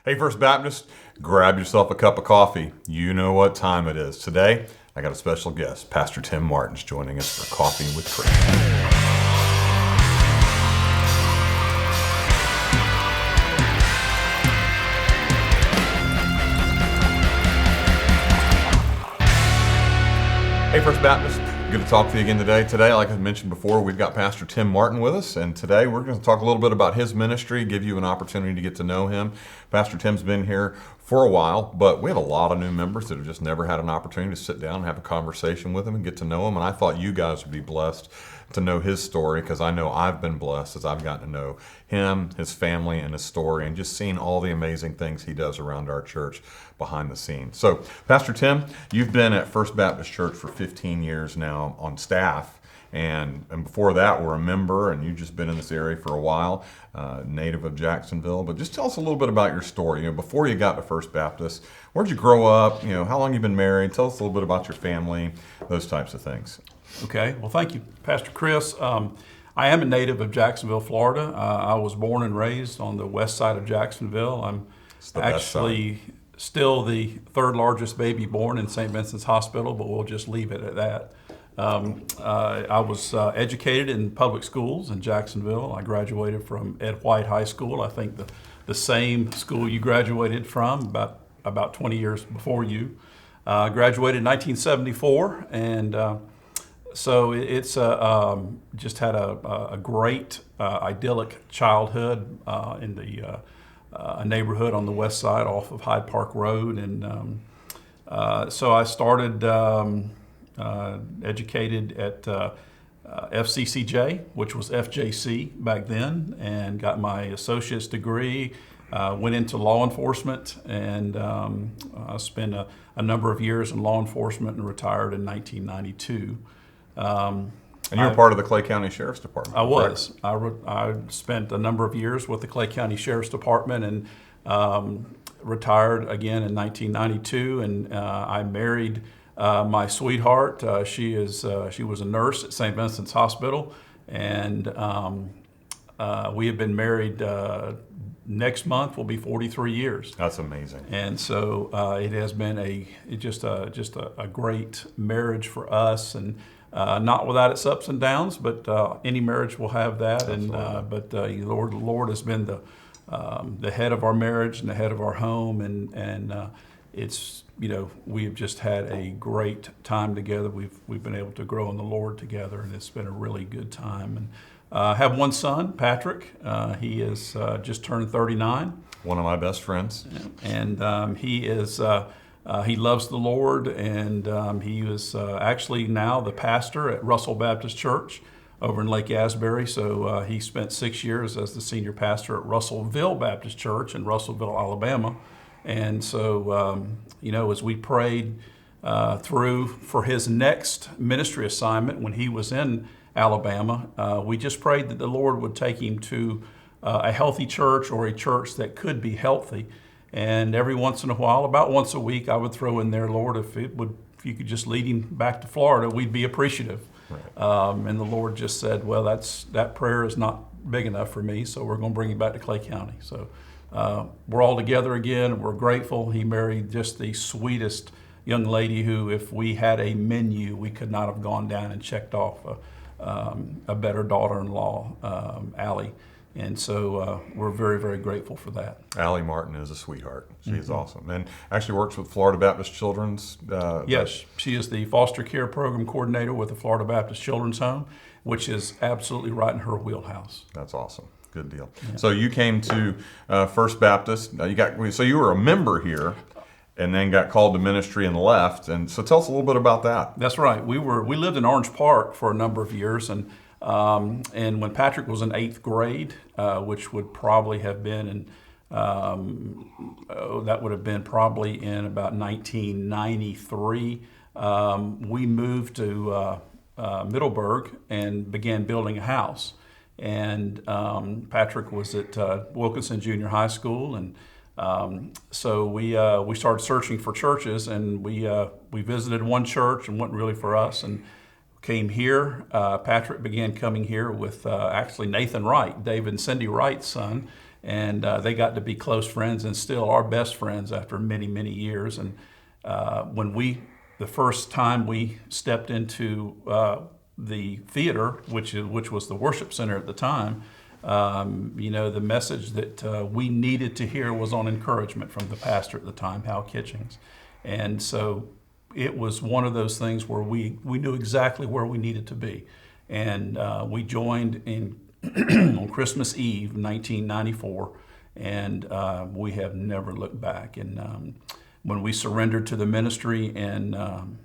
Hey, First Baptist, grab yourself a cup of coffee. You know what time it is. Today, I got a special guest. Pastor Tim Martin's joining us for Coffee with Chris. Hey, First Baptist. Good to talk to you again today. Today, like I mentioned before, we've got Pastor Tim Martin with us, and today we're going to talk a little bit about his ministry, give you an opportunity to get to know him. Pastor Tim's been here for a while, but we have a lot of new members that have just never had an opportunity to sit down and have a conversation with him and get to know him, and I thought you guys would be blessed to know his story, because I know I've been blessed as I've gotten to know him, his family, and his story, and just seeing all the amazing things he does around our church behind the scenes. So, Pastor Tim, you've been at First Baptist Church for 15 years now on staff, and before that were a member, and you've just been in this area for a while, native of Jacksonville. But just tell us a little bit about your story. You know, before you got to First Baptist, where'd you grow up? You know, how long you been married? Tell us a little bit about your family, those types of things. Okay, well, thank you, Pastor Chris. I am a native of Jacksonville, Florida. I was born and raised on the west side of Jacksonville. I'm actually still the third largest baby born in St. Vincent's Hospital, but we'll just leave it at that. I was educated in public schools in Jacksonville. I graduated from Ed White High School, I think the same school you graduated from about 20 years before you. Graduated in 1974, and so it's just had a great idyllic childhood in a neighborhood on the west side off of Hyde Park Road, and so I started educated at FCCJ, which was FJC back then, and got my associate's degree. Went into law enforcement, and I spent a number of years in law enforcement and retired in 1992. And you were part of the Clay County Sheriff's Department. I was. I spent a number of years with the Clay County Sheriff's Department, and retired again in 1992. And I married my sweetheart. She was a nurse at St. Vincent's Hospital, and we have been married. Next month will be 43 years. That's amazing. And so it has been just a great marriage for us, and not without its ups and downs, but any marriage will have that. Absolutely. And but the Lord has been the head of our marriage and the head of our home, and it's, you know, we have just had a great time together. We've been able to grow in the Lord together, and it's been a really good time. And I have one son, Patrick. He is just turned 39. One of my best friends. And he is he loves the Lord, and he is actually now the pastor at Russell Baptist Church over in Lake Asbury. So he spent 6 years as the senior pastor at Russellville Baptist Church in Russellville, Alabama. And so, you know, as we prayed through for his next ministry assignment when he was in Alabama, we just prayed that the Lord would take him to a healthy church, or a church that could be healthy. And every once in a while, about once a week, I would throw in there, Lord, if you could just lead him back to Florida, we'd be appreciative. Right. And the Lord just said, well, that prayer is not big enough for me, so we're going to bring him back to Clay County. So we're all together again, and we're grateful. He married just the sweetest young lady who, if we had a menu, we could not have gone down and checked off a better daughter-in-law, Allie. And so we're very, very grateful for that. Allie Martin is a sweetheart. She is awesome. And actually works with Florida Baptist Children's. Yes, she is the foster care program coordinator with the Florida Baptist Children's Home, which is absolutely right in her wheelhouse. That's awesome. Good deal. Yeah. So you came to First Baptist. So you were a member here, and then got called to ministry and left. And so tell us a little bit about that. That's right. We lived in Orange Park for a number of years, and when Patrick was in 8th grade, which would probably have been that would have been probably in about 1993, we moved to Middleburg and began building a house. And Patrick was at Wilkinson Junior High School, and so we started searching for churches, and we visited one church and wasn't really for us, and came here. Patrick began coming here with actually Nathan Wright, David and Cindy Wright's son, and they got to be close friends and still are best friends after many, many years. And the first time we stepped into the theater, which was the worship center at the time, the message that we needed to hear was on encouragement from the pastor at the time, Hal Kitchings. And so it was one of those things where we knew exactly where we needed to be. And we joined in on Christmas Eve, 1994, and we have never looked back. And when we surrendered to the ministry in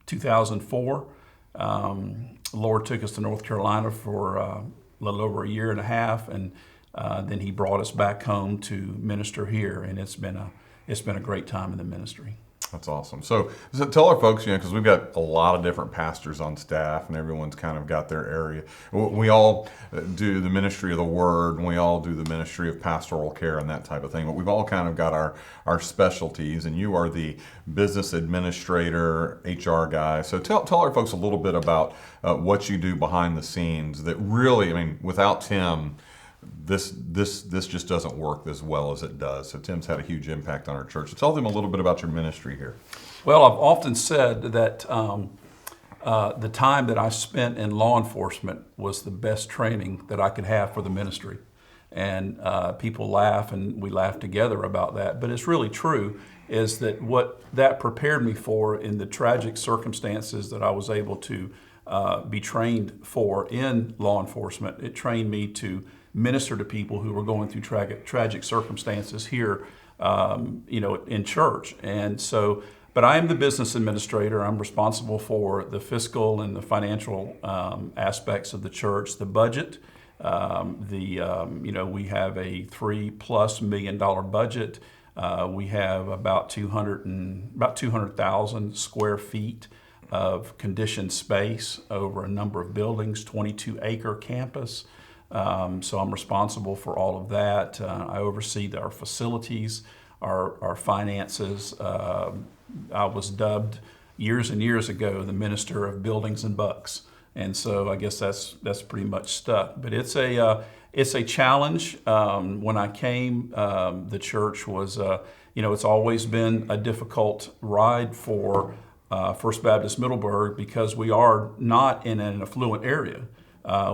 2004, the Lord took us to North Carolina for a little over a year and a half, and then He brought us back home to minister here, and it's been a great time in the ministry. That's awesome. So tell our folks, because we've got a lot of different pastors on staff, and everyone's kind of got their area. We all do the ministry of the Word, and we all do the ministry of pastoral care and that type of thing. But we've all kind of got our specialties, and you are the business administrator, HR guy. So tell our folks a little bit about what you do behind the scenes. That really, without Tim, this just doesn't work as well as it does. So Tim's had a huge impact on our church. So tell them a little bit about your ministry here. Well, I've often said that the time that I spent in law enforcement was the best training that I could have for the ministry. And people laugh, and we laugh together about that. But it's really true, is that what that prepared me for in the tragic circumstances that I was able to be trained for in law enforcement, it trained me to minister to people who were going through tragic circumstances here, in church. And so, but I am the business administrator. I'm responsible for the fiscal and the financial aspects of the church, the budget. We have a $3+ million budget. We have about 200,000 square feet of conditioned space over a number of buildings, 22-acre campus. So I'm responsible for all of that. I oversee our facilities, our finances. I was dubbed years and years ago the minister of buildings and bucks, and so I guess that's pretty much stuck. But it's a challenge. When I came, the church was it's always been a difficult ride for First Baptist Middleburg because we are not in an affluent area.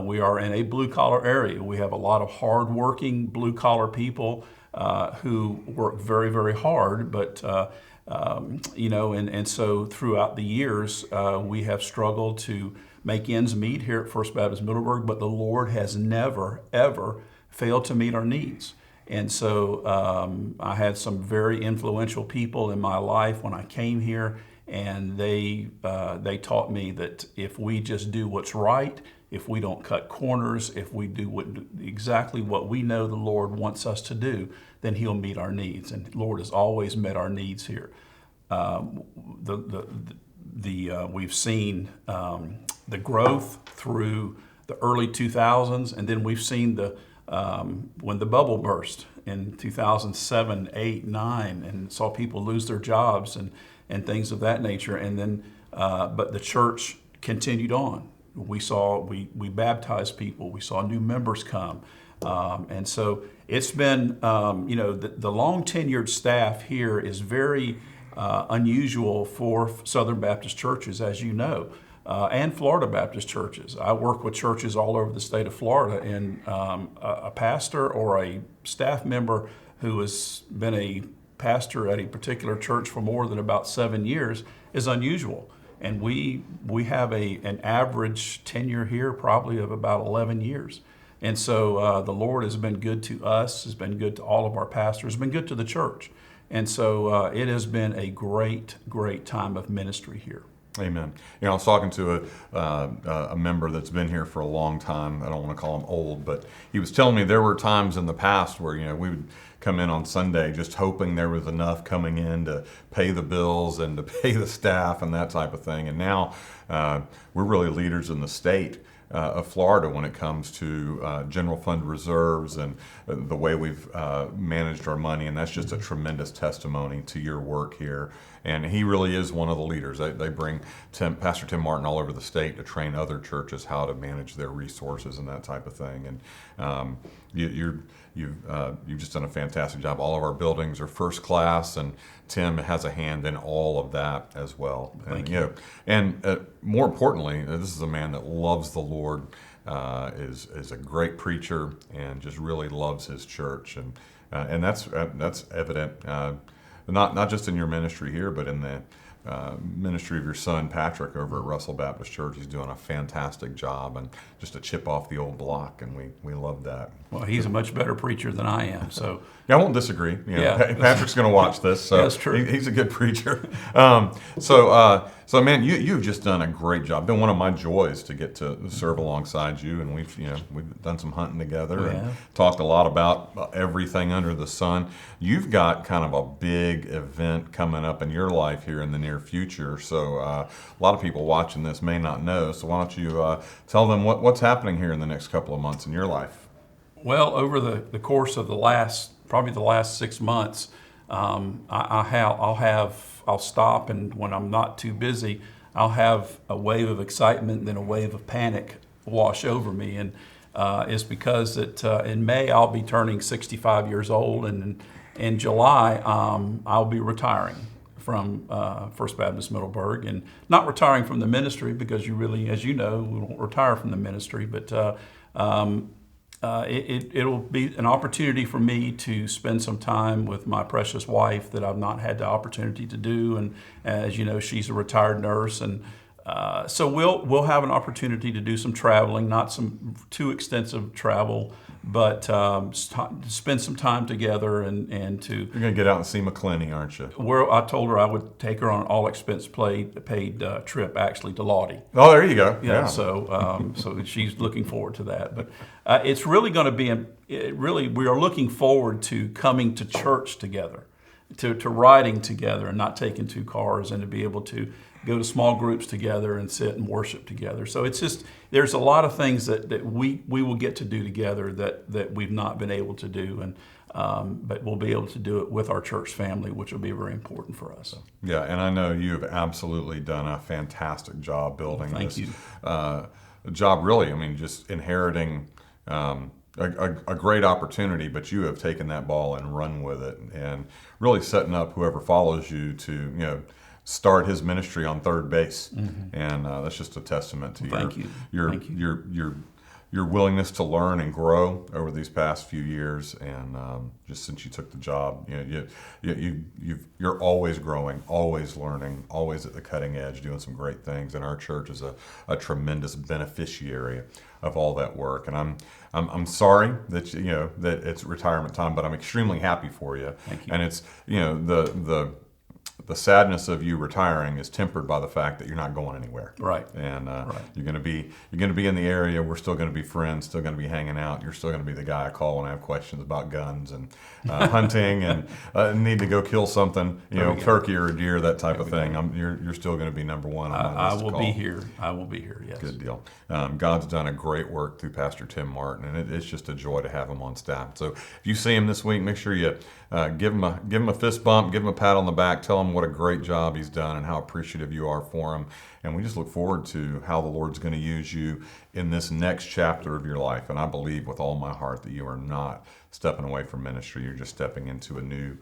We are in a blue-collar area. We have a lot of hard-working blue-collar people who work very, very hard. But and so throughout the years, we have struggled to make ends meet here at First Baptist Middleburg. But the Lord has never, ever failed to meet our needs. And so I had some very influential people in my life when I came here, and they taught me that if we just do what's right, if we don't cut corners, if we do exactly what we know the Lord wants us to do, then He'll meet our needs. And the Lord has always met our needs here. We've seen the growth through the early 2000s, and then we've seen when the bubble burst in 2007, 8, 9, and saw people lose their jobs and things of that nature. And then, but the church continued on. We baptized people. We saw new members come. And so it's been, the long tenured staff here is very unusual for Southern Baptist churches, as you know, and Florida Baptist churches. I work with churches all over the state of Florida, and a pastor or a staff member who has been a pastor at a particular church for more than about 7 years is unusual. And we have an average tenure here probably of about 11 years. And so the Lord has been good to us, has been good to all of our pastors, has been good to the church. And so it has been a great, great time of ministry here. Amen. I was talking to a member that's been here for a long time. I don't want to call him old, but he was telling me there were times in the past where, we would come in on Sunday just hoping there was enough coming in to pay the bills and to pay the staff and that type of thing. And now we're really leaders in the state of Florida when it comes to general fund reserves and the way we've managed our money. And that's just a tremendous testimony to your work here. And he really is one of the leaders. They bring Pastor Tim Martin all over the state to train other churches how to manage their resources and that type of thing. And you've just done a fantastic job. All of our buildings are first class, and Tim has a hand in all of that as well. Thank And, you. more importantly, this is a man that loves the Lord, is a great preacher, and just really loves his church, and that's evident. Not just in your ministry here, but in the ministry of your son Patrick over at Russell Baptist Church. He's doing a fantastic job, and just a chip off the old block, and we love that. Well, he's a much better preacher than I am, so Yeah, I won't disagree. Yeah. Patrick's going to watch this, so That's true. He's a good preacher. So man, you've just done a great job. Been one of my joys to get to serve alongside you, and we've done some hunting together We and have. talked a lot about everything under the sun. You've got kind of a big event coming up in your life here in the near future. So a lot of people watching this may not know. So why don't you tell them what's happening here in the next couple of months in your life? well, over the course of probably the last 6 months, I'll stop, and when I'm not too busy, I'll have a wave of excitement and then a wave of panic wash over me, and it's because that in May I'll be turning 65 years old, and in July I'll be retiring from First Baptist Middleburg, and not retiring from the ministry, because you really, as you know, we won't retire from the ministry, but it'll be an opportunity for me to spend some time with my precious wife that I've not had the opportunity to do. And as you know, she's a retired nurse, and so we'll have an opportunity to do some traveling, not some too extensive travel, but spend some time together and to. You're going to get out and see McClenny, aren't you? Where I told her I would take her on an all expense paid trip, actually, to Lottie. Oh, there you go. Yeah. So she's looking forward to that. But it's really going to be we are looking forward to coming to church together, to riding together, and not taking two cars, and to be able to go to small groups together and sit and worship together. So it's just, there's a lot of things that we will get to do together that we've not been able to do, and but we'll be able to do it with our church family, which will be very important for us. Yeah, and I know you have absolutely done a fantastic job building Thank this you. Job. Really, I mean, just inheriting a great opportunity, but you have taken that ball and run with it, and really setting up whoever follows you to start his ministry on third base. And that's just a testament to Thank you. Thank you. your willingness to learn and grow over these past few years, and just since you took the job, you're always growing, always learning, always at the cutting edge, doing some great things. And our church is a tremendous beneficiary of all that work. And I'm sorry that that it's retirement time, but I'm extremely happy for you. Thank you. And it's the sadness of you retiring is tempered by the fact that you're not going anywhere. Right. And Right. you're going to be in the area. We're still going to be friends. Still going to be hanging out. You're still going to be the guy I call when I have questions about guns and hunting and need to go kill something, turkey or a deer, that type of thing. You're still going to be number one on my I list to will call. be here. I will be here. Yes. Good deal. God's done a great work through Pastor Tim Martin, and it's just a joy to have him on staff. So if you see him this week, make sure you give him a fist bump, give him a pat on the back, tell him what a great job he's done and how appreciative you are for him. And we just look forward to how the Lord's going to use you in this next chapter of your life. And I believe with all my heart that you are not stepping away from ministry. You're just stepping into a new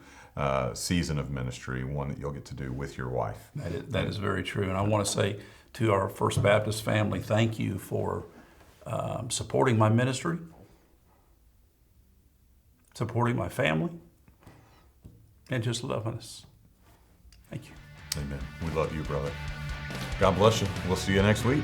season of ministry, one that you'll get to do with your wife. That is very true. And I want to say to our First Baptist family, thank you for supporting my ministry, supporting my family, and just loving us. Thank you. Amen. We love you, brother. God bless you. We'll see you next week.